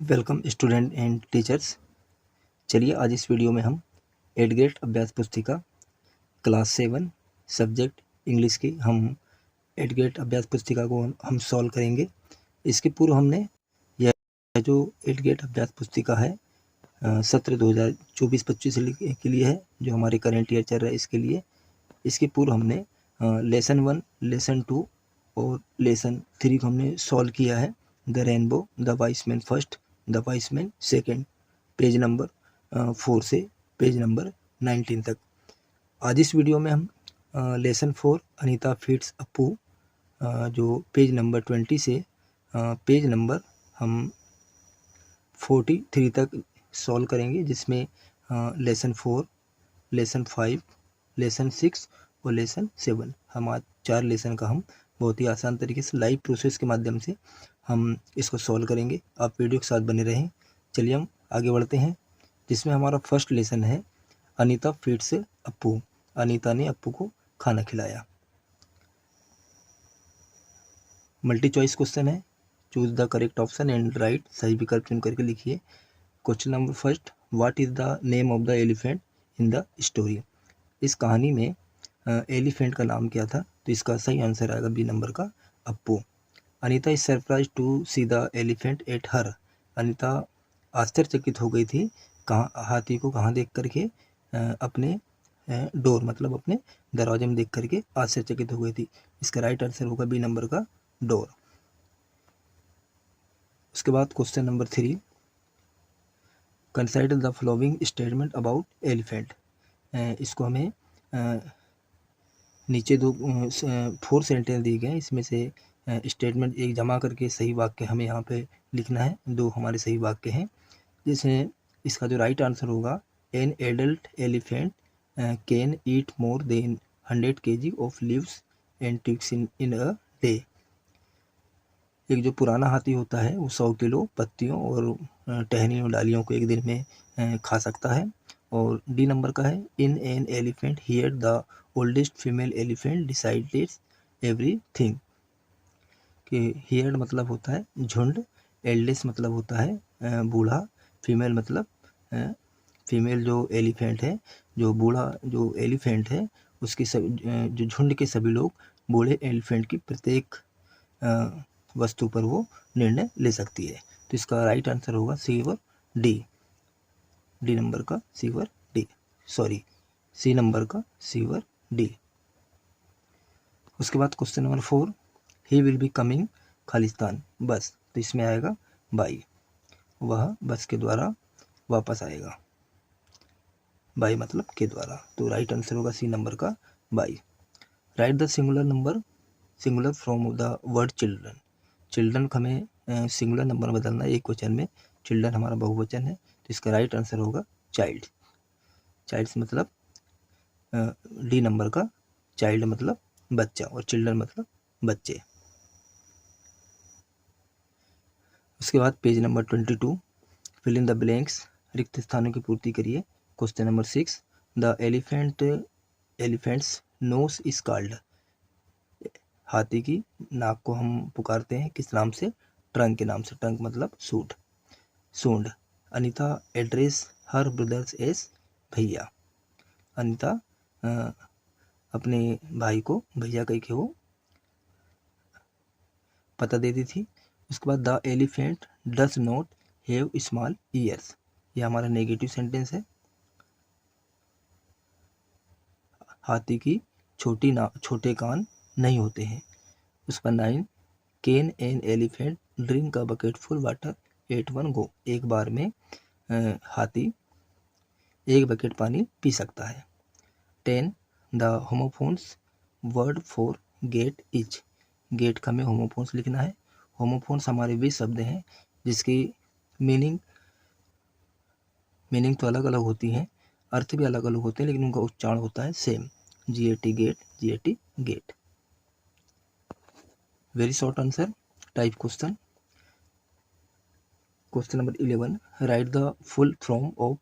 Welcome student and teachers. चलिए आज इस वीडियो में हम 8th ग्रेड अभ्यास पुस्तिका क्लास 7 सब्जेक्ट इंग्लिश की हम 8th ग्रेड अभ्यास पुस्तिका को हम सॉल्व करेंगे। इसके पूर्व हमने यह जो 8th ग्रेड अभ्यास पुस्तिका है सत्र 2024-25 के लिए है, जो हमारे करंट ईयर चल रहा है इसके लिए। इसके पूर्व हमने लेसन 1, लेसन 2 और लेसन 3 को हमने सॉल्व किया है। The rainbow, the vice man first, the vice man second, page number 4 से पेज नंबर 19 तक। आज इस वीडियो में हम लेसन 4 अनीता फीड्स अप्पू जो पेज नंबर 20 से पेज नंबर हम 43 तक सॉल्व करेंगे, जिसमें लेसन 4, लेसन 5, लेसन 6 और लेसन 7 हम आज 4 लेसन का हम बहुत ही आसान तरीके से लाइव प्रोसेस के माध्यम से हम इसको सॉल्व करेंगे। आप वीडियो के साथ बने रहें। चलिए हम आगे बढ़ते हैं, जिसमें हमारा फर्स्ट लेसन है अनीता फीड्स अप्पू। अनीता ने अप्पू को खाना खिलाया। मल्टी चॉइस क्वेश्चन है, choose the correct option and right. सही विकल्प चुन करके लिखिए। Question number first, what is the name of the elephant in the story. इस कहानी में एलिफेंट का नाम क्या था? तो इसका सही आंसर आएगा बी नंबर का, Appu. Anita is surprise to see the elephant at her. Anita आश्चर्यचकित हो गई थी हाथी को कहाँ देख करके? अपने डोर मतलब अपने दरवाजे में देख करके आश्चर्यचकित हो गई थी। इसका राइट आंसर होगा बी नंबर का, डोर। उसके बाद question number 3, consider the following statement about elephant. इसको हमें नीचे 4 सेंटेंस दिए गए, इसमें से स्टेटमेंट एक जमा करके सही वाक्य हमें यहाँ पे लिखना है। 2 हमारे सही वाक्य हैं, जिसमें इसका जो राइट आंसर होगा, an adult elephant can eat more than 100 kg of leaves and twigs in a day. एक जो पुराना हाथी होता है वो 100 किलो पत्तियों और टहनियों डालियों को एक दिन में खा सकता है। और डी नंबर का है, in an elephant here the oldest female elephant decided everything. कि हियर मतलब होता है झुंड, एल्डेस्ट मतलब होता है बूढ़ा, फीमेल मतलब फीमेल जो एलिफेंट है, जो बूढ़ा जो एलिफेंट है उसके जो झुंड के सभी लोग बूढ़े एलिफेंट की प्रत्येक वस्तु पर वो निर्णय ले सकती है। तो इसका राइट आंसर होगा सी और डी, डी नंबर का सी और डी, सॉरी सी नंबर का सी और डी। उसके बाद question number 4, he will be coming Khalistan बस। तो इसमें आएगा बाई, वह बस के द्वारा वापस आएगा। बाई मतलब के द्वारा, तो राइट आंसर होगा सी नंबर का, by. Right the singular number singular from the word children. Children को हमें सिंगुलर नंबर बदलना है एक वचन में, चिल्ड्रन हमारा बहुवचन है, तो इसका राइट आंसर होगा चाइल्ड। चाइल्ड्स मतलब डी नंबर का, चाइल्ड मतलब बच्चा और चिल्ड्रन मतलब बच्चे। उसके बाद page number 22, fill in the blanks, रिक्त स्थानों की पूर्ति करिए। Question number 6, the elephant's nose is called. हाथी की नाक को हम पुकारते हैं किस नाम से? ट्रंक के नाम से। ट्रंक मतलब सूंड। अनीता एड्रेस हर ब्रदर्स एस भैया। अनीता अपने भाई को भैया कह के वो पता देती थी। उसके बाद the elephant does not have small years, यह हमारा नेगेटिव सेंटेंस है। हाथी की छोटे कान नहीं होते हैं। उसका 9, can an elephant drink a bucket full water at one go. एक बार में हाथी एक बकेट पानी पी सकता है। 10, the homophones word for gate is. Gate का हमें होमोफोन्स लिखना है। होमोफोन्स हमारे वे शब्द हैं जिसकी मीनिंग तो अलग अलग होती हैं, अर्थ भी अलग अलग होते हैं, लेकिन उनका उच्चारण होता है same. GAT gate, GAT gate. Very short answer type question. Question number 11, write the full form of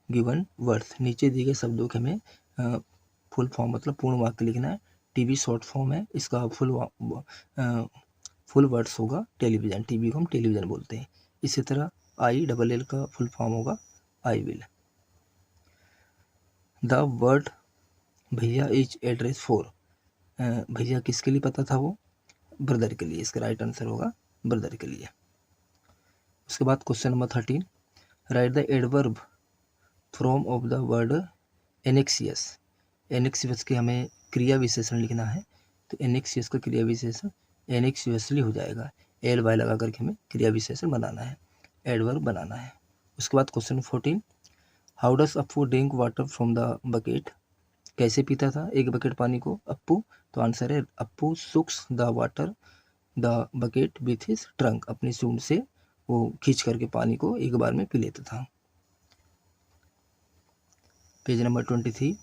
given words. नीचे दिए गए शब्दों के हमें फुल फॉर्म मतलब पूर्ण वाक्य लिखना है। टीवी शॉर्ट फॉर्म है, इसका फुल वर्ड्स होगा टेलीविज़न। टीवी को हम टेलीविज़न बोलते हैं। इसी तरह ILL का फुल फॉर्म होगा आई विल। द वर्ड भैया इज एड्रेस फॉर, भैया किसके लिए पता था वो, ब्रदर के लिए। इसका राइट आंसर होगा ब्रदर के लिए। उसके बाद question number 13, right the adverb from of the word एनेक्सियस। एनेक्सियस के हमें क्रिया विशेषण लिखना है, तो एनेक्सियस का क्रिया विशेषण एनेक्सियसली हो जाएगा। एल वाई लगा करके हमें क्रिया विशेषण बनाना है, एडवर्ब बनाना है। उसके बाद question 14, how does Appu drink water from the bucket. कैसे पीता था एक बकेट पानी को अप्पू, तो आंसर है Appu sucks the water the bucket with his trunk. अपनी सूंड से वो खींच करके पानी को एक बार में पी लेता था। Page number 23,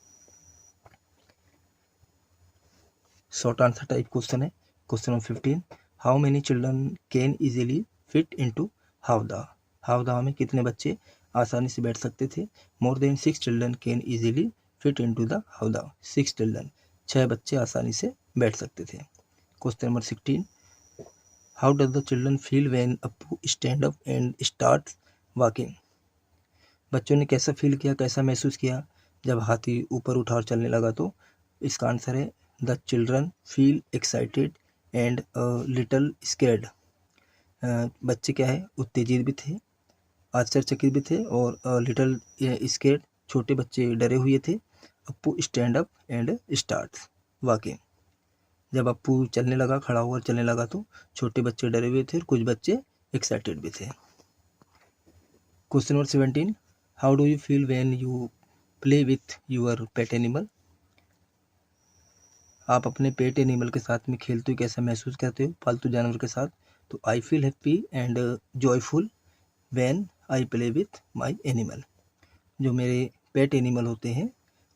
short answer type question है। Question number 15, how many children can easily fit into howdah. Howdah में कितने बच्चे आसानी से बैठ सकते थे। More than 6 children can easily fit into the howdah. 6 children, 6 बच्चे आसानी से बैठ सकते थे। Question number 16, how does the children feel when Appu stand up and start walking. बच्चों ने कैसा फील किया, कैसा महसूस किया जब हाथी ऊपर उठा और चलने लगा। तो इसका आंसर है the children feel excited and little scared. बच्चे क्या है उत्तेजित भी थे, आश्चर्यचकित भी थे, और लिटल स्कैर्ड छोटे बच्चे डरे हुए थे। Appu stand up and start walking, जब अप्पू चलने लगा, खड़ा हुआ चलने लगा, तो छोटे बच्चे डरे हुए थे और कुछ बच्चे एक्साइटेड भी थे। Question number 17, how do you feel when you play with your pet animal. आप अपने पेट एनिमल के साथ में खेलते हो कैसा महसूस करते हो, पालतू जानवर के साथ। तो I feel happy and joyful when I play with my animal. जो मेरे पेट एनिमल होते हैं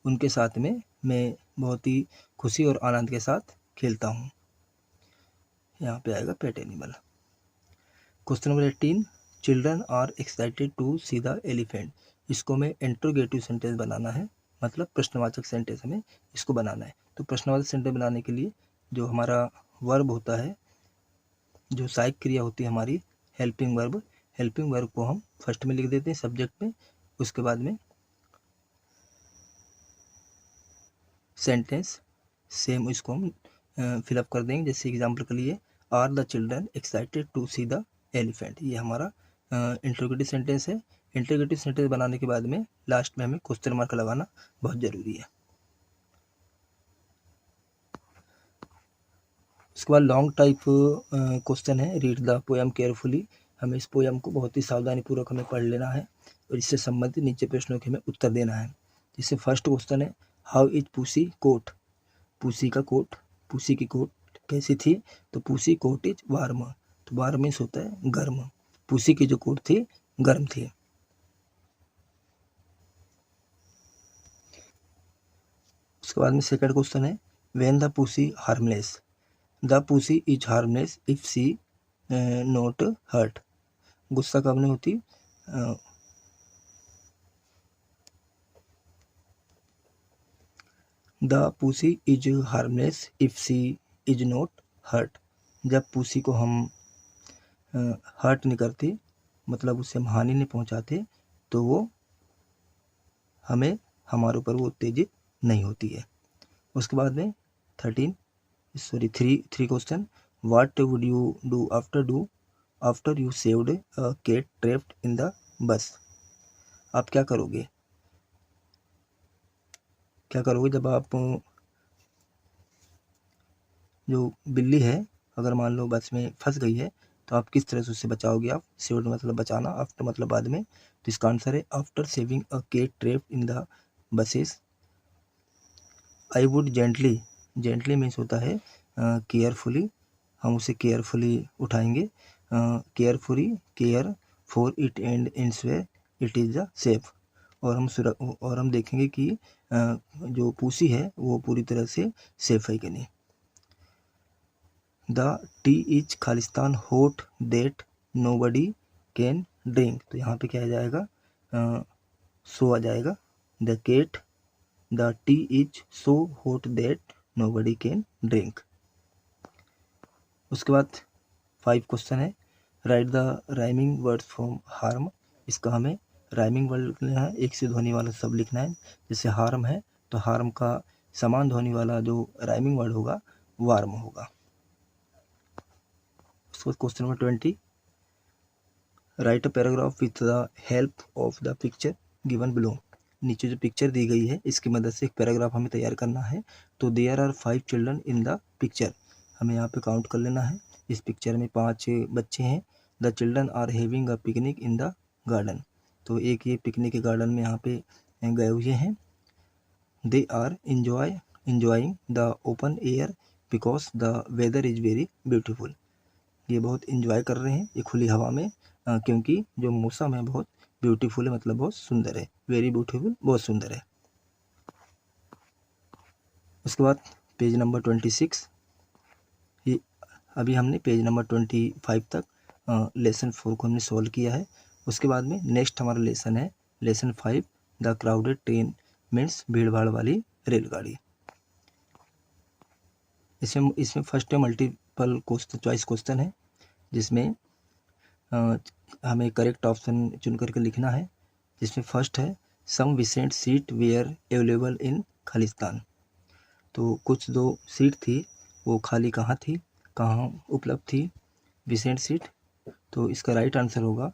उनके साथ में मैं बहुत ही खुशी और आनंद के साथ खेलता हूँ। यहाँ पे आएगा pet animal. Question number 18, children are excited to see the elephant. इसको में इंट्रोगेटिव सेंटेंस बनाना है, मतलब प्रश्नवाचक सेंटेंस हमें इसको बनाना है। तो प्रश्नवाचक सेंटेंस बनाने के लिए जो हमारा वर्ब होता है, जो सहायक क्रिया होती है हमारी हेल्पिंग वर्ब, हेल्पिंग वर्ब को हम फर्स्ट में लिख देते हैं सब्जेक्ट में। उसके बाद में सेंटेंस सेम इसको हम फिलअप कर देंगे। जैसे एग्जाम्पल के लिए, are the children excited to see the elephant, ये हमारा इंट्रोगेटिव सेंटेंस है। इंट्रोगेटिव सेंटेंस बनाने के बाद में लास्ट में हमें क्वेश्चन मार्क लगाना बहुत ज़रूरी है। उसके बाद लॉन्ग टाइप क्वेश्चन है, रीड द पोएम केयरफुली। हमें इस पोएम को बहुत ही सावधानीपूर्वक हमें पढ़ लेना है और इससे संबंधित नीचे प्रश्नों के हमें उत्तर देना है। जैसे फर्स्ट क्वेश्चन है, हाउ इज पूसी कोट। पूसी का कोट, पूसी की कोट कैसी थी, तो पूसी कोट इज वार्म। तो वार्म मीन्स होता है गर्म, पूसी की जो कोट थी गर्म थी। उसके बाद में सेकंड क्वेश्चन है, when the pussy harmless. The pussy is harmless if she not hurt. गुस्सा कब नहीं होती, the pussy is harmless if she is not hurt. जब पूसी को हम हर्ट नहीं करते, मतलब उससे हम हानि नहीं पहुंचाते, तो वो हमें हमारे ऊपर वो उत्तेजित नहीं होती है। उसके बाद में three question, what would you do after you saved a cat trapped in the bus. आप क्या करोगे जब आप जो बिल्ली है अगर मान लो बस में फंस गई है, तो आप किस तरह से उससे बचाओगे। आप सेव्ड मतलब बचाना, आफ्टर मतलब बाद में, तो इसका आंसर है after saving a cat trapped in the buses I would gently means होता है केयरफुली, हम उसे केयरफुली उठाएंगे। Care for it and ensure it is the safe. और हम देखेंगे कि जो पूसी है वो पूरी तरह से सेफ है कि नहीं। द टी इज खालिस्तान hot that nobody can drink. तो यहाँ पे क्या आ जाएगा, सो आ जाएगा। The cat the tea is so hot that nobody can drink. उसके बाद 5 क्वेश्चन है, write the rhyming words from harm, इसका हमें राइमिंग वर्ड लिखना है, एक से ध्वनि वाला शब्द लिखना है। जैसे हार्म है तो हार्म का समान ध्वनि वाला जो राइमिंग वर्ड होगा वार्म होगा। उसके बाद question number 20, write a paragraph with the help of the picture given below. नीचे जो पिक्चर दी गई है इसकी मदद से एक पैराग्राफ हमें तैयार करना है। तो there are 5 children in the picture, हमें यहाँ पे काउंट कर लेना है। इस पिक्चर में 5 बच्चे हैं। The children are having a picnic in the garden, तो एक ये पिकनिक के गार्डन में यहाँ पे गए हुए हैं। They are enjoying the open air because the weather is very beautiful, ये बहुत इंजॉय कर रहे हैं ये खुली हवा में, क्योंकि जो मौसम है बहुत ब्यूटीफुल है, मतलब बहुत सुंदर है। वेरी ब्यूटीफुल बहुत सुंदर है। उसके बाद पेज नंबर 26, ये अभी हमने पेज नंबर 25 तक लेसन 4 को हमने सॉल्व किया है। उसके बाद में नेक्स्ट हमारा लेसन है lesson 5, the crowded train means भीड़ भाड़ वाली रेलगाड़ी। इसमें फर्स्ट है मल्टीपल क्वेश्चन चॉइस क्वेश्चन है, जिसमें हमें करेक्ट ऑप्शन चुन करके लिखना है। जिसमें फर्स्ट है some vacant seat were available in Khalistan, तो कुछ 2 सीट थी वो खाली कहाँ थी, कहाँ उपलब्ध थी विसेंट सीट, तो इसका राइट आंसर होगा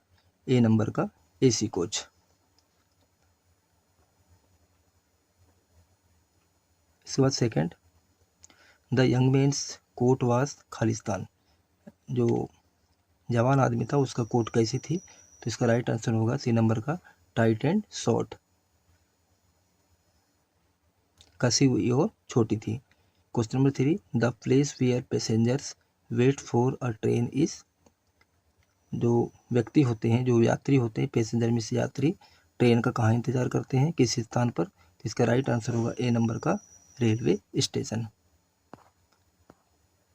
ए नंबर का एसी कोच। इसके बाद second, the young man's coat was खालिस्तान, जो जवान आदमी था उसका कोट कैसी थी, तो इसका राइट आंसर होगा सी नंबर का टाइट एंड शॉर्ट, कसी हुई और छोटी थी। Question number 3, the place where passengers wait for a train is, जो व्यक्ति होते हैं जो यात्री होते हैं पैसेंजर में से यात्री ट्रेन का कहाँ इंतजार करते हैं किस स्थान पर, तो इसका राइट आंसर होगा ए नंबर का railway station.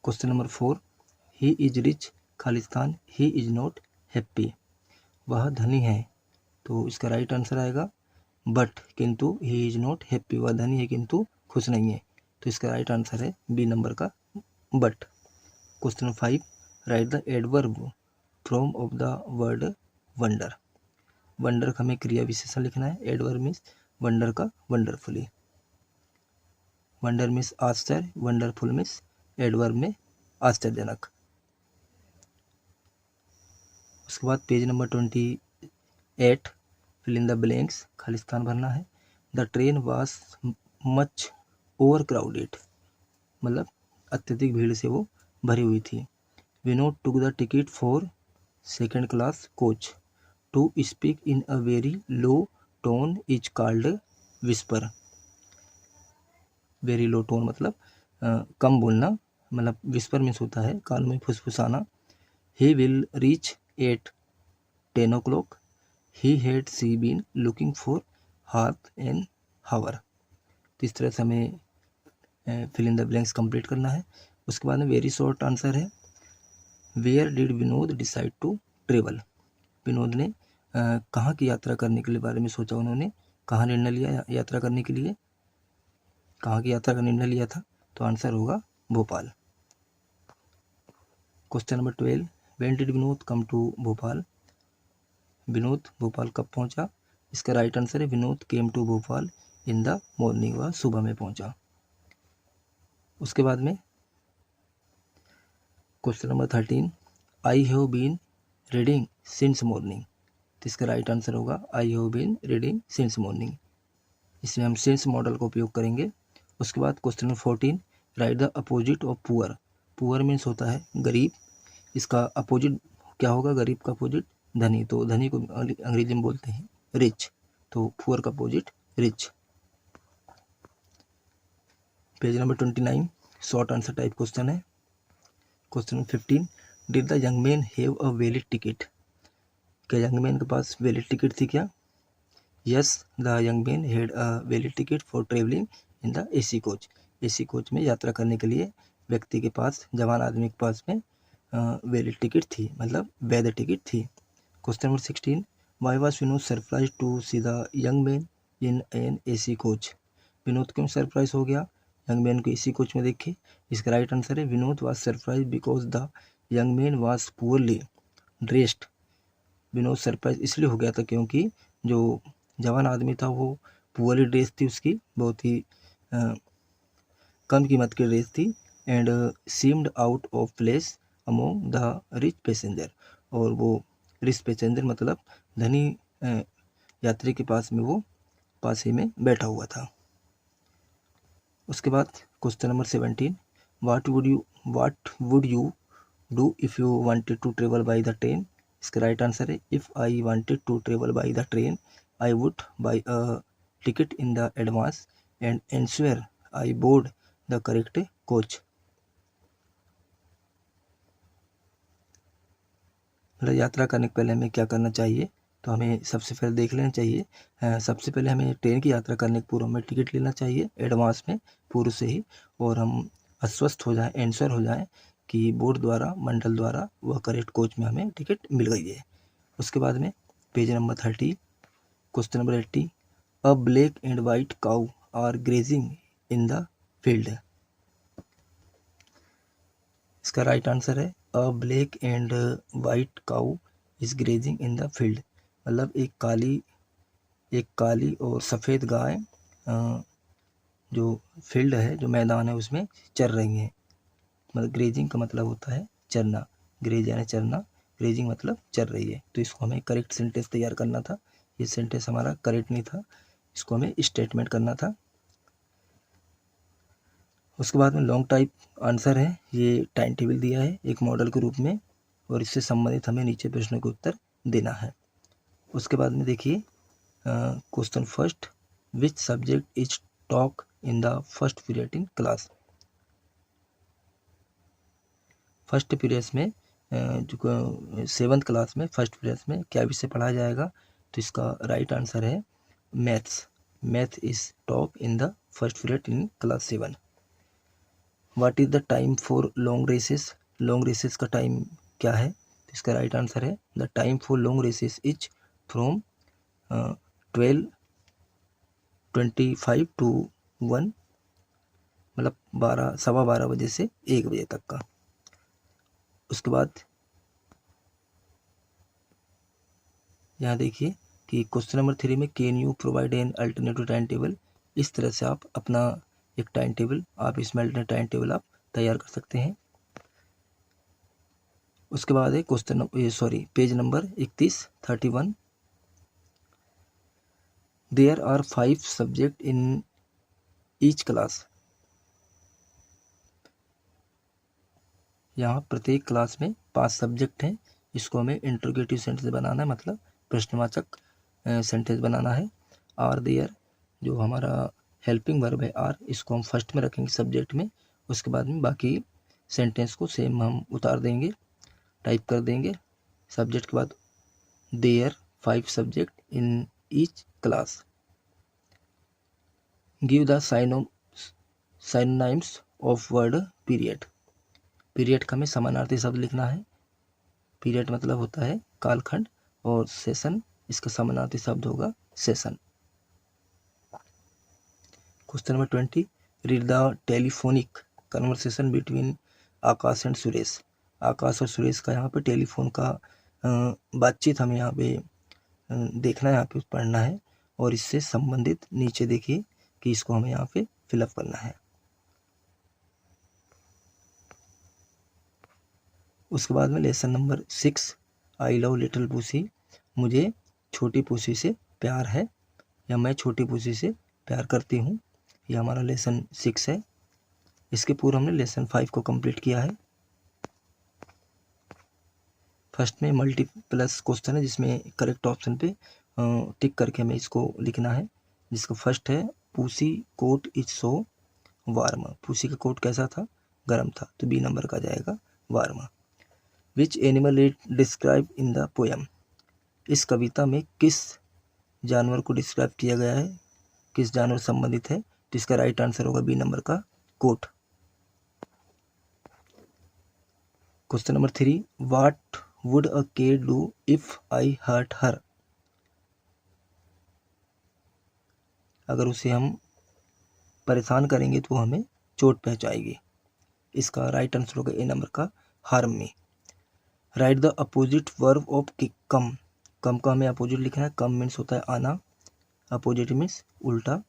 Question number 4, he is rich Khalistan he is not happy, वह धनी है, तो इसका राइट आंसर आएगा बट, किंतु ही इज नॉट हैप्पी, वह धनी है किंतु खुश नहीं है, तो इसका राइट आंसर है बी नंबर का but. Question number 5, write the adverb from of the word wonder, wonder का हमें क्रिया विशेषण लिखना है। एडवर्ब मीन्स वंडर का वंडरफुली, वंडर मीन्स आश्चर्य, वंडरफुल मीन्स एडवर्ब में आश्चर्यजनक। उसके बाद page number 28, fill in the blanks, खालिस्तान भरना है। The train was much over crowded, मतलब अत्यधिक भीड़ से वो भरी हुई थी। Vinod took the ticket for second class coach, to speak in a very low tone is called whisper, very low tone मतलब कम बोलना, मतलब विस्पर मीन्स होता है कान में फुसफुसाना। He will reach at 10 o'clock, he had she been looking for half an hour, तो इस तरह से हमें fill in the blanks complete करना है। उसके बाद में वेरी शॉर्ट आंसर है where did Vinod decide to travel, Vinod ने कहाँ की यात्रा करने के लिए बारे में सोचा, उन्होंने कहाँ निर्णय लिया यात्रा करने के लिए, कहाँ की यात्रा का निर्णय लिया था, तो आंसर होगा Bhopal. Question number 12, when did Vinod come to Bhopal, Vinod Bhopal कब पहुंचा, इसका राइट आंसर है Vinod came to Bhopal in the morning, वह सुबह में पहुंचा। उसके बाद में question number 13, I have been reading since morning, तो इसका राइट आंसर होगा I have been reading since morning, इसमें हम सिंस मॉडल का उपयोग करेंगे। उसके बाद question number 14, write the opposite of poor, poor means होता है गरीब, इसका अपोजिट क्या होगा, गरीब का अपोजिट धनी, तो धनी को अंग्रेजी में बोलते हैं रिच, तो पुअर का opposite rich. Page number 29, short answer type question है। Question number 15, did the young man have a valid ticket, क्या यंग मैन के पास वैलिड टिकट थी क्या, yes the young man had a valid ticket for travelling in the AC coach, AC coach में यात्रा करने के लिए व्यक्ति के पास, जवान आदमी के पास में वैलिड टिकट थी, मतलब वैध टिकट थी। Question number 16, why was Vinod surprise to see the young man in an AC coach, Vinod क्यों सरप्राइज हो गया यंग मैन को एसी कोच में देखे, इसका राइट आंसर है Vinod was surprise because the young man was poorly dressed, Vinod surprise इसलिए हो गया था क्योंकि जो जवान आदमी था वो पुअरली ड्रेस थी, उसकी बहुत ही कम कीमत की ड्रेस थी, and seemed out of place among the rich passenger, और वो रिच पैसेंजर मतलब धनी यात्री के पास में वो पास ही में बैठा हुआ था। उसके बाद question number 17, what would you do if you wanted to travel by the train. इसका राइट आंसर है if I wanted to travel by the train I would buy a ticket in the advance and ensure I board the correct coach. मतलब यात्रा करने के पहले हमें क्या करना चाहिए, तो हमें सबसे पहले देख लेना चाहिए, सबसे पहले हमें ट्रेन की यात्रा करने के पूर्व हमें टिकट लेना चाहिए एडवांस में पूर्व से ही, और हम आश्वस्त हो जाएं, एंश्योर हो जाएं कि बोर्ड द्वारा, मंडल द्वारा वह करेक्ट कोच में हमें टिकट मिल गई है। उसके बाद में page number 30, question number 80, a black and white cow are grazing in the field. इसका राइट आंसर है a black and white cow is grazing in the field, मतलब एक काली और सफ़ेद गाय जो फील्ड है, जो मैदान है, उसमें चर रही हैं। मतलब ग्रेजिंग का मतलब होता है चरना, ग्रेज यानी चरना, ग्रेजिंग मतलब चर रही है। तो इसको हमें करेक्ट सेंटेंस तैयार करना था, ये सेंटेंस हमारा करेक्ट नहीं था, इसको हमें स्टेटमेंट करना था। उसके बाद में लॉन्ग टाइप आंसर है, ये टाइम टेबल दिया है एक मॉडल के रूप में, और इससे संबंधित हमें नीचे प्रश्नों के उत्तर देना है। उसके बाद में देखिए question first, which subject is talk in the first period in class. First periods में जो 7th क्लास में फर्स्ट पीरियड्स में क्या विषय पढ़ाया जाएगा, तो इसका राइट आंसर है maths. Math is talk in the first period in class 7। What is the time for long recess. Long recess का टाइम क्या है, तो इसका राइट आंसर है the time for long recess is from 12:25 to 1, मतलब 12 बजे से 1 बजे तक का। उसके बाद यहाँ देखिए कि क्वेश्चन नंबर 3 में can you provide an alternative time table. इस तरह से आप अपना एक टाइम टेबल, आप इसमें अल्टरनेट टाइम टेबल आप तैयार कर सकते हैं। उसके बाद है page number 31। There are 5 subject in each class. यहाँ प्रत्येक क्लास में 5 सब्जेक्ट हैं, इसको हमें इंटरोगेटिव सेंटेंस बनाना है, मतलब प्रश्नवाचक सेंटेंस बनाना है। आर देयर जो हमारा हेल्पिंग वर्ब है आर, इसको हम फर्स्ट में रखेंगे सब्जेक्ट में, उसके बाद में बाकी सेंटेंस को सेम हम उतार देंगे, टाइप कर देंगे। सब्जेक्ट के बाद there 5 subject in each class. Give the synonyms of word period. Period का हमें समानार्थी शब्द लिखना है। पीरियड मतलब होता है कालखंड, और सेशन इसका समानार्थी शब्द होगा session. Question number 20, read the telephonic conversation between Akash and Suresh. Akash और सुरेश का यहाँ पे टेलीफोन का बातचीत हमें यहाँ पे देखना है, यहाँ पे पढ़ना है, और इससे संबंधित नीचे देखिए कि इसको हमें यहाँ पे फिलअप करना है। उसके बाद में lesson number 6, I love little pussy. मुझे छोटी पूसी से प्यार है, या मैं छोटी पूसी से प्यार करती हूँ। ये हमारा लेसन 6 है। इसके पूर्व हमने लेसन 5 को कंप्लीट किया है। फर्स्ट में मल्टीप्लस क्वेश्चन है, जिसमें करेक्ट ऑप्शन पे टिक करके हमें इसको लिखना है। जिसका फर्स्ट है पूसी कोट इज सो वार्म। पूसी का कोट कैसा था, गर्म था, तो बी नंबर का जाएगा warm. Which animal is describe in the poem. इस कविता में किस जानवर को डिस्क्राइब किया गया है, किस जानवर संबंधित है, तो इसका राइट आंसर होगा बी नंबर का coat. Question number 3, what would a cat do if I hurt her. अगर उसे हम परेशान करेंगे तो हमें चोट पहुंचाएगी। इसका राइट आंसर होगा ए नंबर का harm me. Write the opposite verb of come. Come का हमें अपोजिट लिखना है। कम मीन्स होता है आना, अपोजिट मीन्स उल्टा,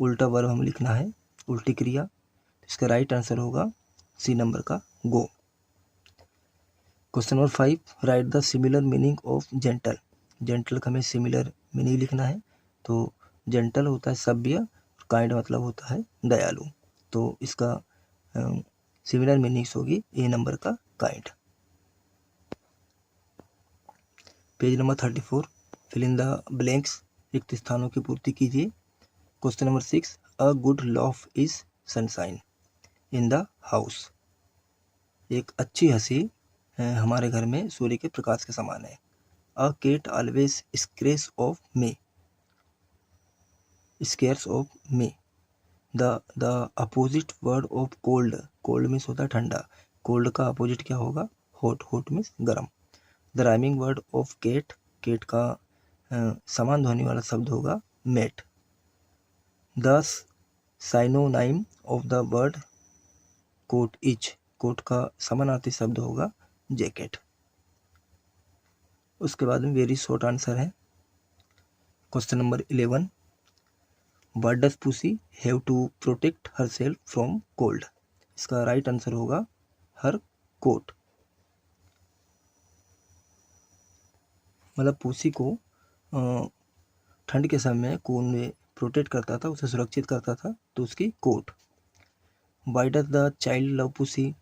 उल्टा वर्ब हमें लिखना है, उल्टी क्रिया। इसका राइट आंसर होगा सी नंबर का go. Question number 5, write the similar meaning of gentle. Gentle का हमें सिमिलर मीनिंग लिखना है। तो जेंटल होता है सभ्य, काइंड मतलब होता है दयालु। तो इसका सिमिलर मीनिंग्स होगी ए नंबर का kind. Page number 34, fill in the blanks, रिक्त स्थानों की पूर्ति कीजिए। Question number 6, a good laugh is sunshine in the house. एक अच्छी हंसी हमारे घर में सूर्य के प्रकाश के समान है। A cat always scares of me, scares of me. The opposite word of cold, cold means होता है ठंडा, कोल्ड का अपोजिट क्या होगा? हॉट, हॉट मीन्स गर्म। The rhyming word of cat, cat का समान ध्वनि वाला शब्द होगा mat. The synonym of the word coat each, coat का समानार्थी शब्द होगा जैकेट। उसके बाद में वेरी शॉर्ट आंसर है। Question number 11, what does pussy have to protect her self from cold. इसका राइट आंसर होगा हर कोट। मतलब पुसी को ठंड के समय कून में प्रोटेक्ट करता था, उसे सुरक्षित करता था, तो उसकी coat. Why does the child love pussy,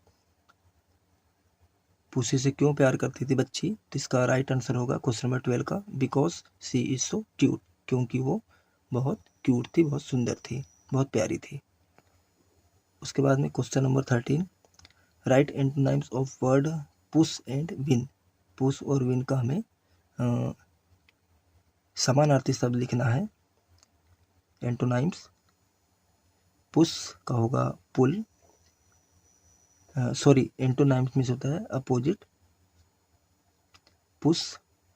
pussy से क्यों प्यार करती थी बच्ची? तो इसका राइट आंसर होगा क्वेश्चन नंबर 12 का because she is so cute, क्योंकि वो बहुत क्यूट थी, बहुत सुंदर थी, बहुत प्यारी थी। उसके बाद में question number 13, right antonyms of word push and win. Push और विन का हमें समानार्थी शब्द लिखना है। एंटोनाइम्स, पुश का होगा पुल, सॉरी एंटोनाइम्स मीन्स होता है अपोजिट। पुश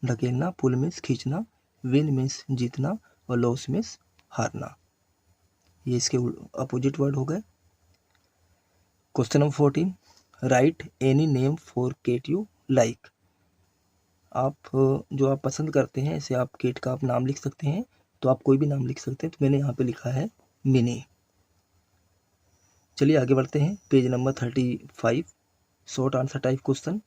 ढकेलना, पुल मीन्स खींचना, विन मीन्स जीतना और लॉस मीन्स हारना। ये इसके अपोजिट वर्ड हो गए। Question number 14, write any name for cat you like. आप जो आप पसंद करते हैं, ऐसे आप केट का आप नाम लिख सकते हैं, तो आप कोई भी नाम लिख सकते हैं। तो मैंने यहाँ पे लिखा है मिनी। चलिए आगे बढ़ते हैं। Page number 35, short answer type question.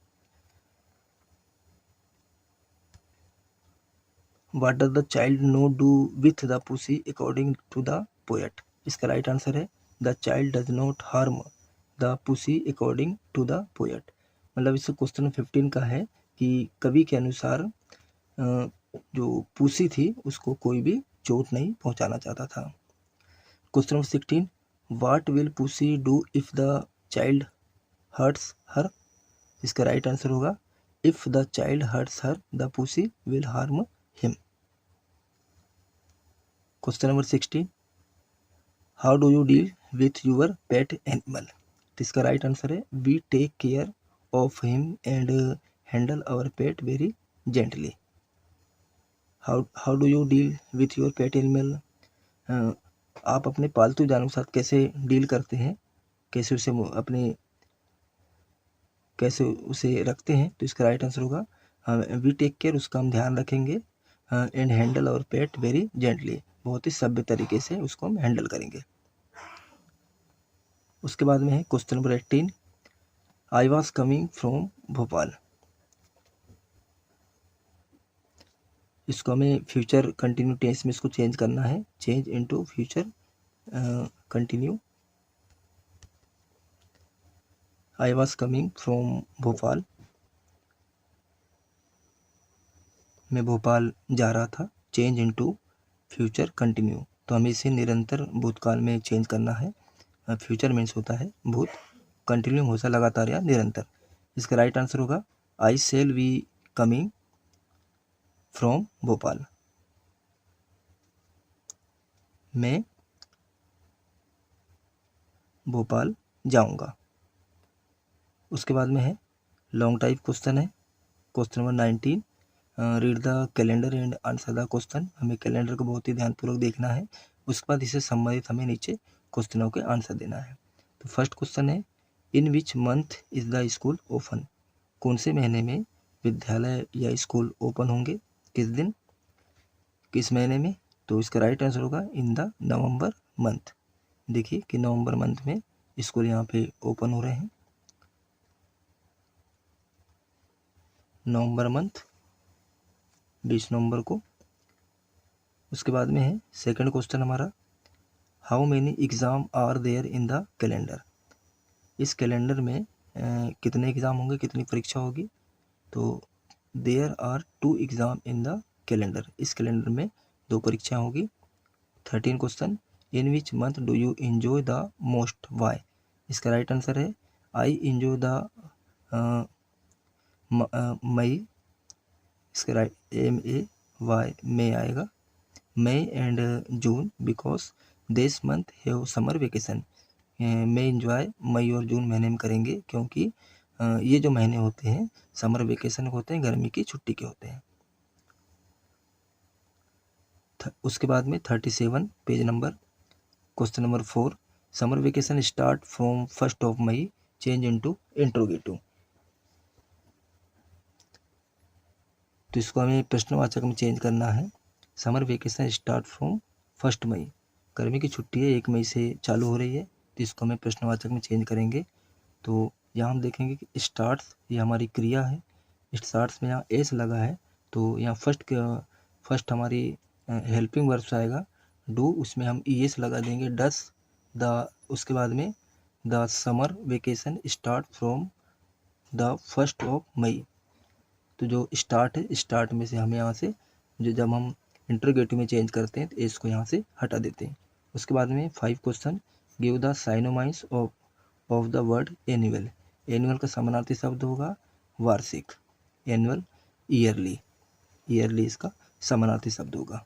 What does the child no do with the pussy according to the poet. इसका राइट आंसर है the child does not harm the pussy according to the poet. मतलब इस question 15 का है कि कवि के अनुसार जो पुसी थी उसको कोई भी चोट नहीं पहुंचाना चाहता था। Question number 16, what will pussy do if the child hurts her. इसका राइट आंसर होगा if the child hurts her the pussy will harm him. Question number 16, how do you deal with your pet animal. तो इसका right answer है we take care of him and handle our pet very gently. How do you deal with your pet animal, आप अपने पालतू जानवर के साथ कैसे डील करते हैं, कैसे उसे कैसे उसे रखते हैं। तो इसका राइट आंसर होगा वी टेक केयर, उसका हम ध्यान रखेंगे, and handle our pet very gently, बहुत ही सभ्य तरीके से उसको हम हैंडल करेंगे। उसके बाद में है question number 18, I was coming from Bhopal. इसको हमें फ्यूचर कंटिन्यू टेंस में इसको चेंज करना है, change into future continue. I was coming from Bhopal, मैं भोपाल जा रहा था, चेंज इनटू फ्यूचर कंटिन्यू। तो हमें इसे निरंतर भूतकाल में चेंज करना है। फ्यूचर मीन्स होता है भूत, कंटिन्यू होता लगातार या निरंतर। इसका राइट आंसर होगा I shall be coming from Bhopal, मैं भोपाल जाऊंगा। उसके बाद में है लॉन्ग टाइप क्वेश्चन है। Question number 19, read the calendar and answer the question. हमें कैलेंडर को बहुत ही ध्यानपूर्वक देखना है, उसके बाद इससे संबंधित हमें नीचे क्वेश्चनों के आंसर देना है। तो फर्स्ट क्वेश्चन है in which month is the school open. कौन से महीने में विद्यालय या स्कूल ओपन होंगे, किस दिन, किस महीने में? तो इसका राइट आंसर होगा इन द नवंबर मंथ। देखिए कि नवंबर मंथ में स्कूल यहाँ पे ओपन हो रहे हैं, नवंबर मंथ 20 नवंबर को। उसके बाद में है सेकंड क्वेश्चन हमारा, how many exam are there in the calendar. इस कैलेंडर में कितने एग्ज़ाम होंगे, कितनी परीक्षा होगी? तो there are 2 exam in the calendar. इस कैलेंडर में 2 परीक्षाएं होगी। 13 question, in which month do you enjoy the most, why? इसका राइट आंसर है आई एंजॉय द मई। इसका राइट MAY मई आएगा, May and June because this month have summer vacation. मैं इंजॉय मई और जून महीने में करेंगे क्योंकि ये जो महीने होते हैं समर वेकेशन होते हैं, गर्मी की छुट्टी के होते हैं। उसके बाद में 37 page number, question number 4, summer vacation start from 1 May, change into interrogative. तो इसको हमें प्रश्नवाचक में चेंज करना है। Summer vacation start from 1 May, गर्मी की छुट्टी है 1 मई से चालू हो रही है, तो इसको हमें प्रश्नवाचक में चेंज करेंगे। तो यहाँ हम देखेंगे कि स्टार्ट्स ये हमारी क्रिया है, स्टार्ट्स में यहाँ एस लगा है, तो यहाँ फर्स्ट हमारी हेल्पिंग वर्ब्स आएगा, डू, उसमें हम ES लगा देंगे, डस द, उसके बाद में the summer vacation start from the 1 मई। तो जो स्टार्ट है, स्टार्ट में से हम यहाँ से जो जब हम इंटरोगेटिव में चेंज करते हैं तो एस को यहाँ से हटा देते हैं। उसके बाद में 5 question, give the synonyms of the word annual. Annual का समानार्थी शब्द होगा वार्षिक, एनुअल ईयरली, ईयरली इसका समानार्थी शब्द होगा।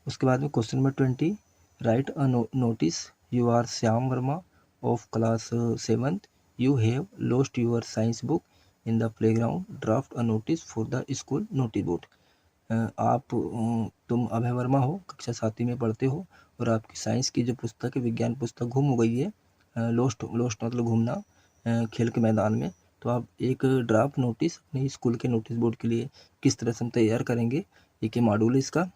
उसके बाद में question number 20, write a notice, you are Shyam Verma of class 7th, you have lost your science book in the playground, draft a notice for the school notice board. तुम अभय वर्मा हो, कक्षा 7वीं में पढ़ते हो और आपकी साइंस की जो पुस्तक है, विज्ञान पुस्तक गुम हो गई है। लॉस्ट मतलब घूमना खेल के मैदान में। तो आप एक ड्राफ्ट नोटिस अपने स्कूल के नोटिस बोर्ड के लिए किस तरह से हम तैयार करेंगे, एक ये मॉड्यूल है इसका,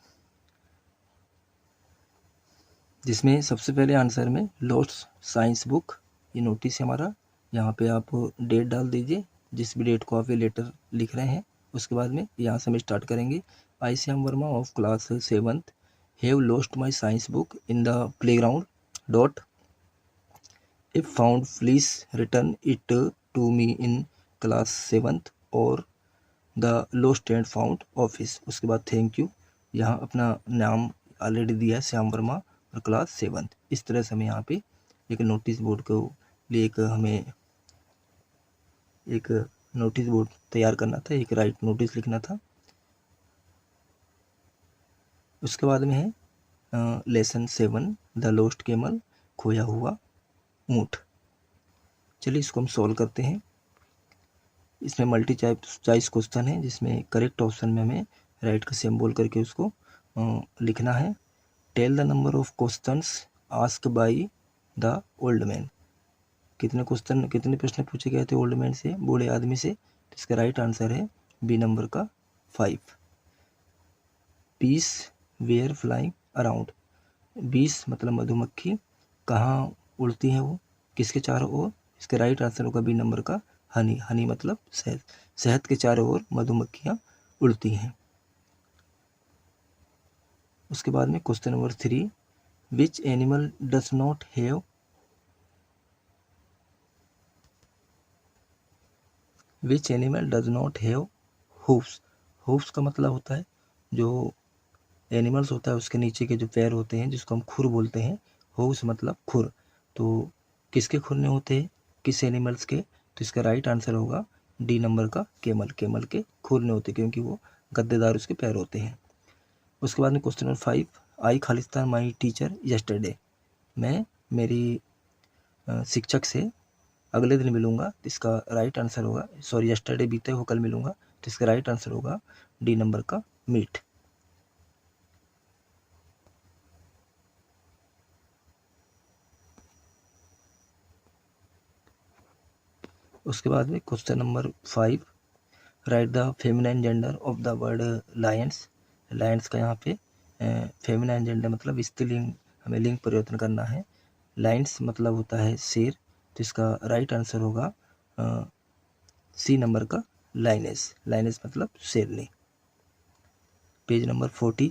जिसमें सबसे पहले आंसर में लॉस्ट साइंस बुक, ये नोटिस है हमारा। यहाँ पे आप डेट डाल दीजिए, जिस भी डेट को आप ये लेटर लिख रहे हैं। उसके बाद में यहाँ से हम स्टार्ट करेंगे, I Shyam Verma of class 7th have lost my science book in the playground dot, if found please return it to me in class 7th और the lost and found office. उसके बाद थैंक यू, यहाँ अपना नाम already दिया है श्याम वर्मा और class 7th। इस तरह से हमें यहाँ पे एक नोटिस बोर्ड को लिए एक नोटिस बोर्ड तैयार करना था, एक राइट नोटिस लिखना था। उसके बाद में है लेसन 7, द लॉस्ट कैमल, खोया हुआ ऊँट। चलिए इसको हम सॉल्व करते हैं। इसमें मल्टी चॉइस क्वेश्चन है, जिसमें करेक्ट ऑप्शन में हमें राइट का सिंबल करके उसको लिखना है। Tell the number of questions ask by the old man. कितने प्रश्न पूछे गए थे ओल्ड मैन से, बूढ़े आदमी से? तो इसका राइट आंसर है बी नंबर का 5। बीस वेयर फ्लाइंग अराउंड, 20 मतलब मधुमक्खी, कहाँ उड़ती हैं वो, किसके चारों ओर? इसका राइट आंसर होगा बी नंबर का हनी। हनी मतलब शहद, शहद के चारों ओर मधुमक्खियाँ उड़ती हैं। उसके बाद में question number 3, which animal does not have, which animal does not have hoofs. Hoofs का मतलब होता है जो एनिमल्स होता है उसके नीचे के जो पैर होते हैं, जिसको हम खुर बोलते हैं। हूफ्स मतलब खुर। तो किसके खुर नहीं होते हैं, किस एनिमल्स के? तो इसका राइट आंसर होगा डी नंबर का केमल। केमल के खुर नहीं होते क्योंकि वो गद्देदार उसके पैर होते हैं। उसके बाद में question number 5, I Khalistan my teacher yesterday. मैं मेरी शिक्षक से अगले दिन मिलूंगा। तो इसका राइट आंसर होगा, सॉरी यस्टरडे बीते हुए कल मिलूंगा, तो इसका राइट आंसर होगा डी नंबर का मीट। उसके बाद में question number 5, write the feminine gender of the word Lions. Lions का यहाँ पे फेमिनाइन जेंडर मतलब स्त्रीलिंग, हमें लिंग परिवर्तन करना है। लायंस मतलब होता है शेर, तो इसका राइट आंसर होगा सी नंबर का लाइनेस। लाइनेस मतलब शेरनी। Page number 40,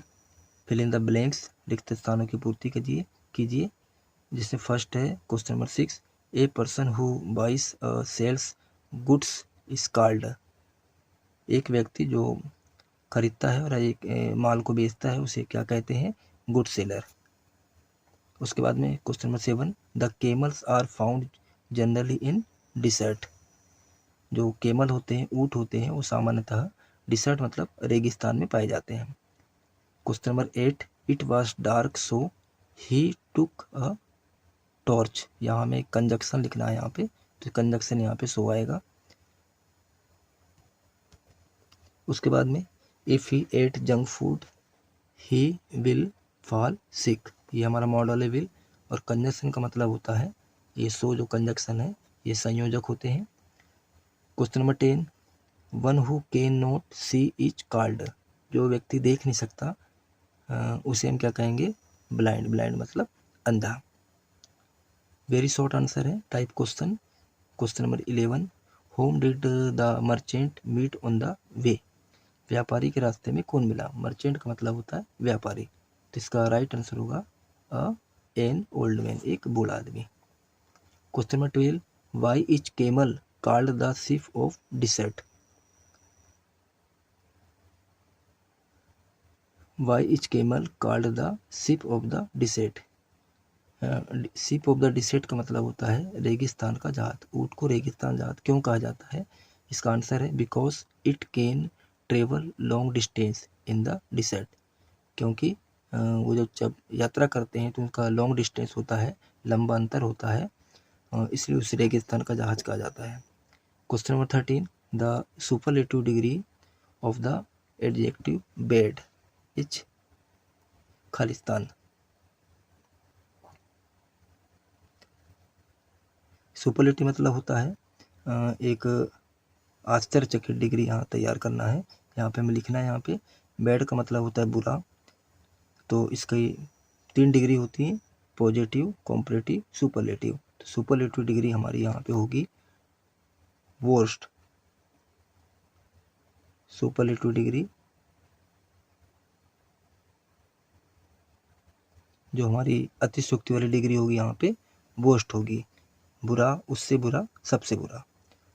fill in the blanks, रिक्त स्थानों की पूर्ति कीजिए। जिसमें फर्स्ट है question number 6, a person who buys sells goods is called. एक व्यक्ति जो खरीदता है और एक माल को बेचता है उसे क्या कहते हैं? Good sailor. उसके बाद में question number 7, the camels are found generally in desert. जो केमल होते हैं, ऊँट होते हैं, वो सामान्यतः डिसर्ट मतलब रेगिस्तान में पाए जाते हैं। Question number 8, it was dark so he took a torch. यहाँ हमें कंजक्शन लिखना है यहाँ पे, तो कंजक्शन यहाँ पे सो आएगा। उसके बाद में if he eat junk food he will fall sick. ये हमारा मॉडल है विल, और कंजक्शन का मतलब होता है, ये सो जो कंजक्शन है ये संयोजक होते हैं। Question number 10, one who can not see is called. जो व्यक्ति देख नहीं सकता उसे हम क्या कहेंगे? ब्लाइंड। ब्लाइंड मतलब अंधा। वेरी शॉर्ट आंसर है, type question. Question number 11, whom did the merchant meet on the way. व्यापारी के रास्ते में कौन मिला? मर्चेंट का मतलब होता है व्यापारी, तो इसका राइट आंसर होगा एन ओल्ड मैन, एक बूढ़ा आदमी। Question number 12, why is camel called the ship of desert. Why is camel called the ship of the desert. Ship of the desert का मतलब होता है रेगिस्तान का जहाज। ऊँट को रेगिस्तान जहाज क्यों कहा जाता है? इसका आंसर है because it can travel long distance in the dessert. क्योंकि वो जब यात्रा करते हैं तो उनका लॉन्ग डिस्टेंस होता है, लंबा अंतर होता है, इसलिए उसे रेगिस्तान का जहाज कहा जाता है। Question number 13, the superlative degree of the adjective bed is Khalistan. Superlative मतलब होता है एक आश्चर्यचकित डिग्री यहाँ तैयार करना है। यहाँ पे हमें लिखना है, यहाँ पे बैड का मतलब होता है बुरा, तो इसकी 3 डिग्री होती हैं, पॉजिटिव, कॉम्परेटिव, सुपरलेटिव। तो सुपरलेटिव डिग्री हमारी यहाँ पे होगी वर्स्ट। सुपरलेटिव डिग्री जो हमारी अतिशयोक्ति वाली डिग्री होगी यहाँ पे वर्स्ट होगी, बुरा, उससे बुरा, सबसे बुरा।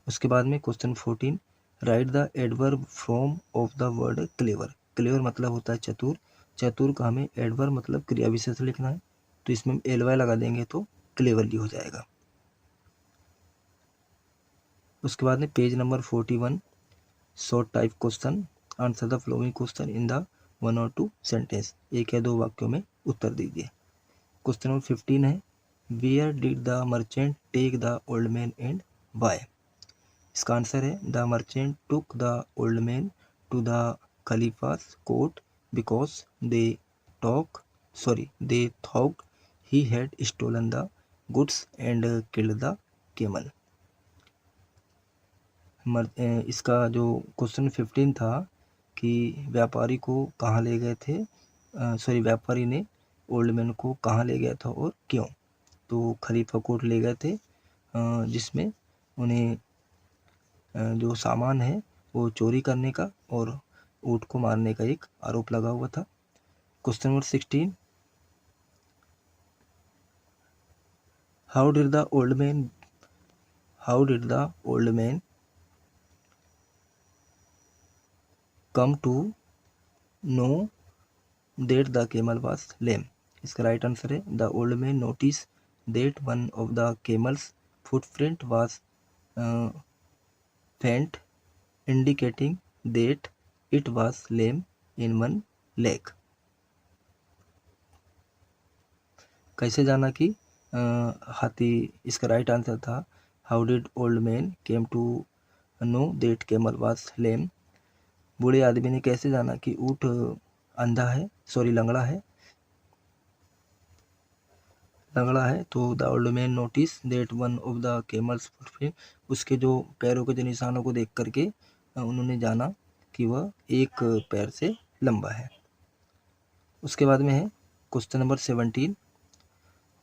उसके बाद में question 14, write the adverb from of the word clever. Clever मतलब होता है चतुर। चतुर का हमें एडवर्ब मतलब क्रिया विशेष लिखना है, तो इसमें एल वाई लगा देंगे तो क्लेवरली हो जाएगा। उसके बाद में page number 41, short type question, answer the flowing question in the 1 और 2 सेंटेंस। एक या दो वाक्यों में उत्तर दीजिए। क्वेश्चन नंबर 15 है, where did the merchant take the old man and why. इसका आंसर है the merchant took the old man to the caliph's court because they thought he had stolen the goods and killed the camel. इसका जो question 15 था कि व्यापारी को कहाँ ले गए थे, व्यापारी ने ओल्ड मैन को कहाँ ले गया था और क्यों। तो खलीफा कोर्ट ले गए थे, जिसमें उन्हें जो सामान है वो चोरी करने का और ऊँट को मारने का एक आरोप लगा हुआ था। Question number 16, how did the old man come to know that the camel was lame. इसका राइट आंसर है the old man notice that one of the camels footprint was faint indicating that it was lame in one leg. कैसे जाना कि हाथी, इसका right answer था how did old man came to know that camel was lame. बूढ़े आदमी ने कैसे जाना कि ऊँट अंधा है, लंगड़ा है। लंगड़ा है, तो the old man notice that one of the camel's footprint, उसके जो पैरों के जो निशानों को देख करके उन्होंने जाना कि वह एक पैर से लंबा है। उसके बाद में है question number 17,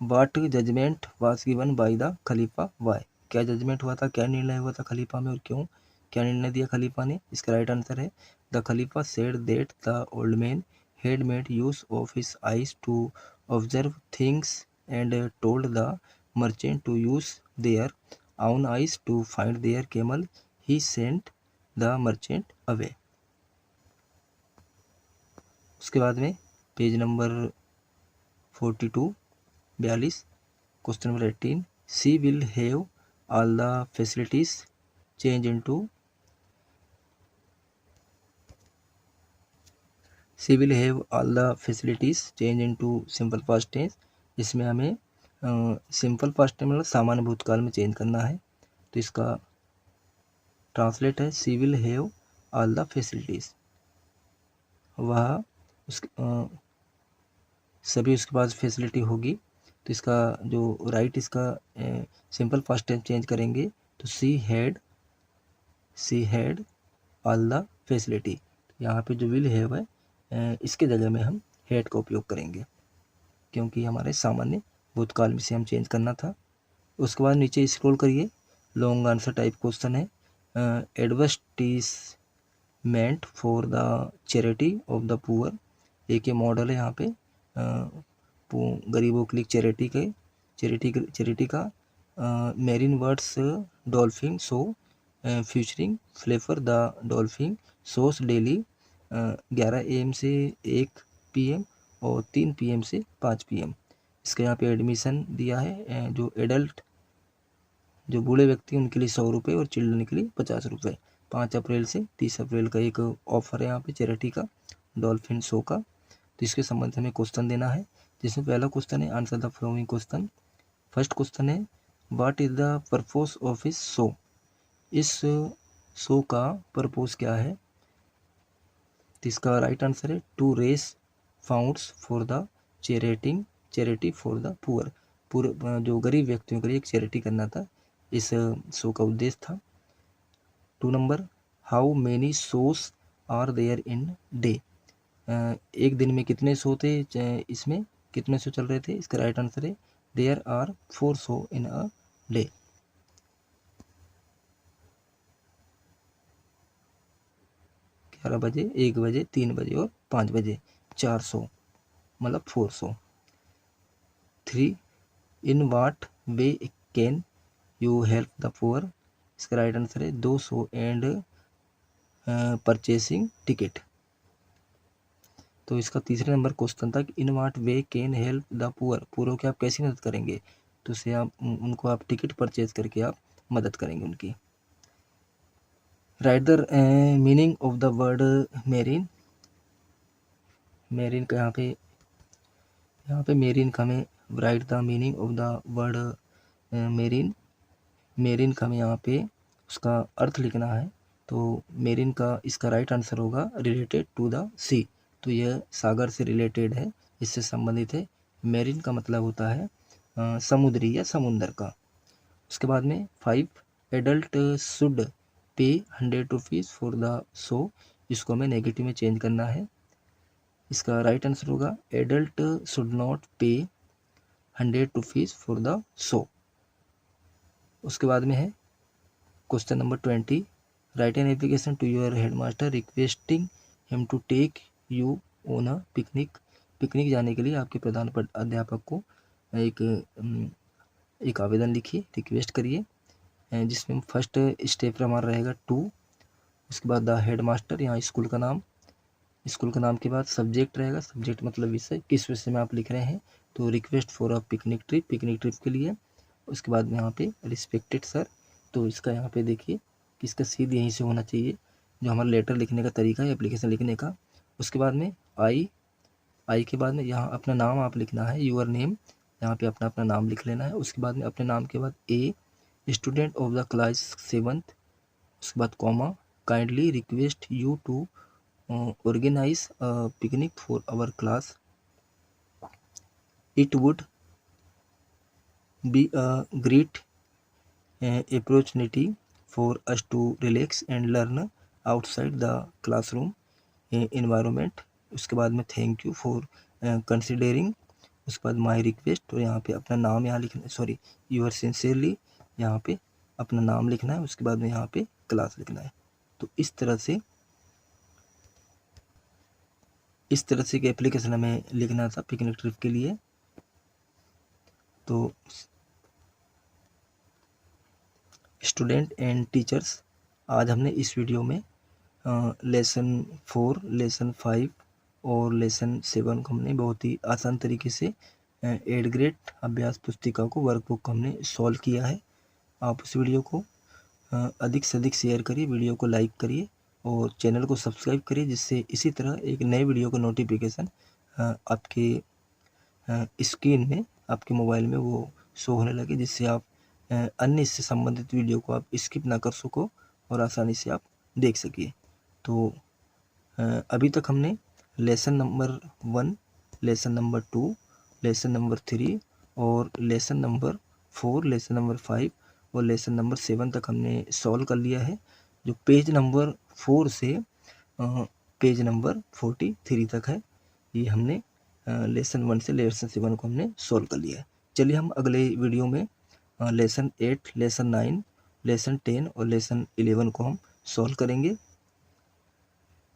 what judgement was given by the Khalifa why, क्या जजमेंट हुआ था, क्या निर्णय हुआ था खलीफा में और क्यों, क्या निर्णय दिया खलीफा ने। इसका राइट आंसर है the Khalifa said that the old man had made use of his eyes to observe things and told the merchant to use their own eyes to find their camel. He sent the merchant away. उसके बाद में page number 42 question number 18, she will have all the facilities change into she will have all the facilities change into simple past tense। इसमें हमें simple past tense मतलब सामान्य भूतकाल में change करना है, तो इसका ट्रांसलेट है she will have all the facilities, वह उस सभी उसके पास फैसिलिटी होगी। तो इसका जो राइट इसका सिंपल पास्ट टेंस चेंज करेंगे तो she had all the facility, यहाँ पे जो विल हैव है इसके जगह में हम हैड का उपयोग करेंगे क्योंकि हमारे सामान्य भूतकाल में से हम चेंज करना था। उसके बाद नीचे स्क्रॉल करिए, लॉन्ग आंसर टाइप क्वेश्चन है, advertisement for the charity of the poor, एक ये मॉडल है यहाँ पे गरीबों के लिए चैरिटी का marine world's dolphin show featuring Flipper the dolphin shows daily 11 AM से 1 PM और 3 PM से 5 PM। इसका यहाँ पे एडमिशन दिया है, जो एडल्ट जो बूढ़े व्यक्ति उनके लिए 100 रुपये और चिल्ड्रन के लिए 50 रुपये। 5 अप्रैल से 30 अप्रैल का एक ऑफर है यहाँ पे चैरिटी का डॉल्फिन शो का। तो इसके संबंध में क्वेश्चन देना है, जिसमें पहला क्वेश्चन है answer the following question. First question है what is the purpose of इस शो, इस शो का पर्पस क्या है। तो इसका राइट आंसर है to raise funds for the charity for the poor, पूरे जो गरीब व्यक्तियों के लिए एक चैरिटी करना था, इस शो का उद्देश्य था। 2 नंबर, how many shows are there in day, एक दिन में कितने शो थे, इसमें कितने शो चल रहे थे। इसका राइट आंसर है there are 4 show in a day. ग्यारह बजे, 1 बजे, 3 बजे और 5 बजे 400 मतलब 400। 3, in what way can you help the poor, इसका राइट आंसर है 200 एंड परचेसिंग टिकट। तो इसका तीसरे नंबर क्वेश्चन था कि इन what way can help the poor, पुअरों की आप कैसी मदद करेंगे, तो उसे आप उनको आप टिकट परचेज करके आप मदद करेंगे उनकी। Right the meaning of the word marine, marine का यहाँ पे मेरीन का हमें right the meaning of the word marine, marine का हमें यहाँ पे उसका अर्थ लिखना है। तो मेरीन का इसका राइट आंसर होगा रिलेटेड टू द सी, तो यह सागर से रिलेटेड है, इससे संबंधित है। मेरीन का मतलब होता है समुद्री या समुंदर का। उसके बाद में 5, adult should pay 100 rupees for the show, इसको हमें नेगेटिव में चेंज करना है। इसका राइट आंसर होगा एडल्ट शुड नॉट पे 100 रुपीज़ फॉर द शो। उसके बाद में है question number 20, write an application to your headmaster requesting him to take you on a picnic, picnic जाने के लिए आपके प्रधान अध्यापक को एक आवेदन लिखिए, रिक्वेस्ट करिए, जिसमें फर्स्ट स्टेप हमारा रहेगा टू, उसके बाद द हेडमास्टर, यहाँ स्कूल का नाम, स्कूल का नाम के बाद सब्जेक्ट रहेगा, सब्जेक्ट मतलब विषय, किस विषय में आप लिख रहे हैं, तो request for a picnic trip, picnic trip के लिए। उसके बाद में यहाँ पे रिस्पेक्टेड सर, तो इसका यहाँ पे देखिए कि इसका सीध यहीं से होना चाहिए, जो हमारा लेटर लिखने का तरीका है एप्लीकेशन लिखने का। उसके बाद में आई के बाद में यहाँ अपना नाम आप लिखना है, यूअर नेम, यहाँ पे अपना नाम लिख लेना है। उसके बाद में अपने नाम के बाद a student of the class 7th, उसके बाद comma kindly request you to organize a picnic for our class, it would be a great opportunity for us to relax and learn outside the classroom environment। उसके बाद में thank you for considering, उसके बाद my request, और यहाँ पे अपना नाम यहाँ लिखना, सॉरी यूअर सिंसियरली, यहाँ पे अपना नाम लिखना है, उसके बाद में यहाँ पे क्लास लिखना है। तो इस तरह से एक एप्लीकेशन हमें लिखना था पिकनिक ट्रिप के लिए। तो स्टूडेंट एंड टीचर्स, आज हमने इस वीडियो में लेसन 4, लेसन 5 और लेसन 7 को हमने बहुत ही आसान तरीके से 8th ग्रेड अभ्यास पुस्तिका को वर्कबुक को हमने सॉल्व किया है। आप उस वीडियो को अधिक से अधिक शेयर करिए, वीडियो को लाइक करिए और चैनल को सब्सक्राइब करिए, जिससे इसी तरह एक नए वीडियो का नोटिफिकेशन आपके स्क्रीन में, आपके मोबाइल में वो शो होने लगे, जिससे आप अन्य इससे संबंधित वीडियो को आप स्किप ना कर सको और आसानी से आप देख सकिए। तो अभी तक हमने lesson number 1, lesson number 2, lesson number 3 और लेसन नंबर 4, लेसन नंबर 5 और लेसन नंबर 7 तक हमने सॉल्व कर लिया है। जो पेज नंबर 4 से पेज नंबर 43 तक है, ये हमने लेसन 1 से लेसन 7 को हमने सॉल्व कर लिया है। चलिए हम अगले वीडियो में लेसन 8, लेसन 9, लेसन 10 और लेसन 11 को हम सॉल्व करेंगे।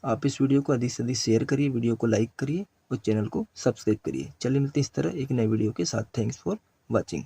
आप इस वीडियो को अधिक से अधिक शेयर करिए, वीडियो को लाइक करिए और चैनल को सब्सक्राइब करिए। चलिए मिलते हैं इस तरह एक नए वीडियो के साथ। Thanks for watching.